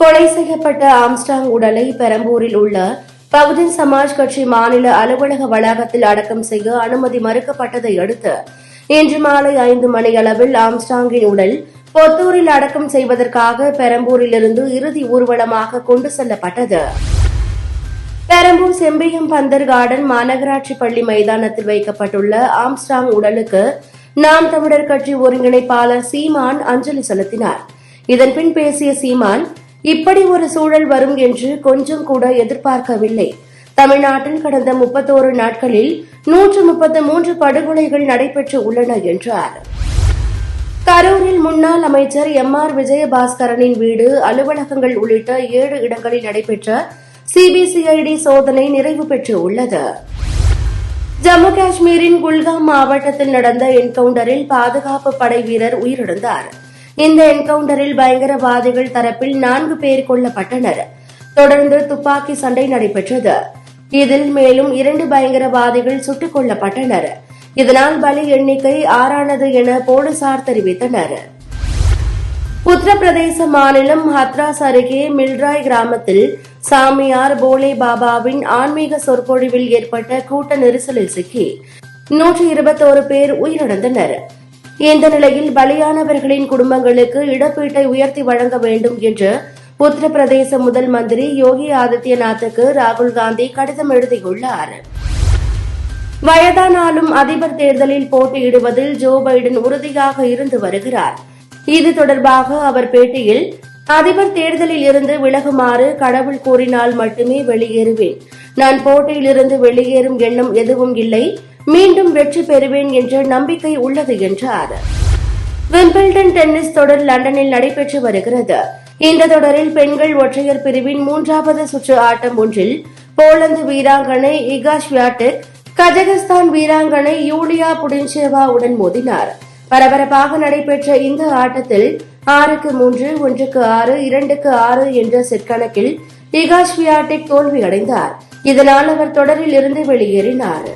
கொலை செய்யப்பட்ட ஆம்ஸ்ட்ராங் உடலை பெரம்பூரில் உள்ள பகுஜன் சமாஜ் கட்சி மாநில அலுவலக வளாகத்தில் அடக்கம் செய்ய அனுமதி மறுக்கப்பட்டதை அடுத்து இன்று மாலை 5 மணியளவில் ஆம்ஸ்ட்ராங்கின் உடல் பொத்தூரில் அடக்கம் செய்வதற்காக பெரம்பூரிலிருந்து இறுதி ஊர்வலமாக கொண்டு செல்லப்பட்டது. பெரம்பூர் செம்பியம் பந்தர் கார்டன் மாநகராட்சி பள்ளி மைதானத்தில் வைக்கப்பட்டுள்ள ஆம்ஸ்ட்ராங் உடலுக்கு நாம் தமிழர் கட்சி ஒருங்கிணைப்பாளர் சீமான் அஞ்சலி செலுத்தினார். இதன்பின் பேசிய சீமான், இப்படி ஒரு சூழல் வரும் என்று கொஞ்சம் கூட எதிர்பார்க்கவில்லை. தமிழ்நாட்டில் கடந்த 31 நாட்களில் 133 படுகொலைகள் நடைபெற்று உள்ளன என்றார். கரூரில் முன்னாள் அமைச்சர் MR விஜயபாஸ்கரனின் வீடு, அலுவலகங்கள் உள்ளிட்ட 7 இடங்களில் நடைபெற்ற சிபிசிஐடி சோதனை நிறைவு பெற்று உள்ளது. ஜம்மு காஷ்மீரின் குல்காம் மாவட்டத்தில் நடந்த என்கவுண்டரில் பாதுகாப்பு படை வீரர் உயிரிழந்தார். இந்த என்கவுண்டரில் பயங்கரவாதிகள் தரப்பில் 4 பேர் கொல்லப்பட்டனர். தொடர்ந்து துப்பாக்கி சண்டை நடைபெற்றது. இதில் மேலும் 2 பயங்கரவாதிகள் சுட்டுக் கொல்லப்பட்டனர். இதனால் பலி எண்ணிக்கை 6 என போலீசார் தெரிவித்தனர். உத்தரப்பிரதேச மாநிலம் ஹத்ராஸ் அருகே மில்ராய் கிராமத்தில் சாமியார் போலே பாபாவின் ஆன்மீக சொற்பொழிவில் ஏற்பட்ட கூட்ட நெரிசலில் சிக்கி 121 பேர் உயிரிழந்தனர். இந்த நிலையில் பலியானவர்களின் குடும்பங்களுக்கு இழப்பீட்டை உயர்த்தி வழங்க வேண்டும் என்று உத்தரப்பிரதேச முதல் மந்திரி யோகி ஆதித்யநாத்துக்கு ராகுல் காந்தி கடிதம் எழுதியுள்ளார். வயதானாலும் அதிபர் தேர்தலில் போட்டியிடுவதில் ஜோ பைடன் உறுதியாக இருந்து வருகிறார். இது தொடர்பாக அவர் பேட்டியில், அதிபர் தேர்தலில் இருந்து விலகுமாறு கடவுள் கூறினால் மட்டுமே வெளியேறுவேன். நான் போட்டியிலிருந்து வெளியேறும் எண்ணம் எதுவும் இல்லை. மீண்டும் வெற்றி பெறுவேன் என்ற நம்பிக்கை உள்ளது என்றார். விம்பிள்டன் டென்னிஸ் தொடர் லண்டனில் நடைபெற்று வருகிறது. இந்த தொடரில் பெண்கள் ஒற்றையர் பிரிவின் 3வது சுற்று ஆட்டம் ஒன்றில் போலந்து வீராங்கனை இகா ஸ்வியாடெக் கஜகஸ்தான் வீராங்கனை யூலியா புடின்சேவாவுடன் மோதினார். பரபரப்பாக நடைபெற்ற இந்த ஆட்டத்தில் 6-3, 1-6, 2-6 என்ற செட் கணக்கில் இகா ஸ்வியாடெக் தோல்வியடைந்தார். இதனால் அவர் தொடரில் இருந்து வெளியேறினார்.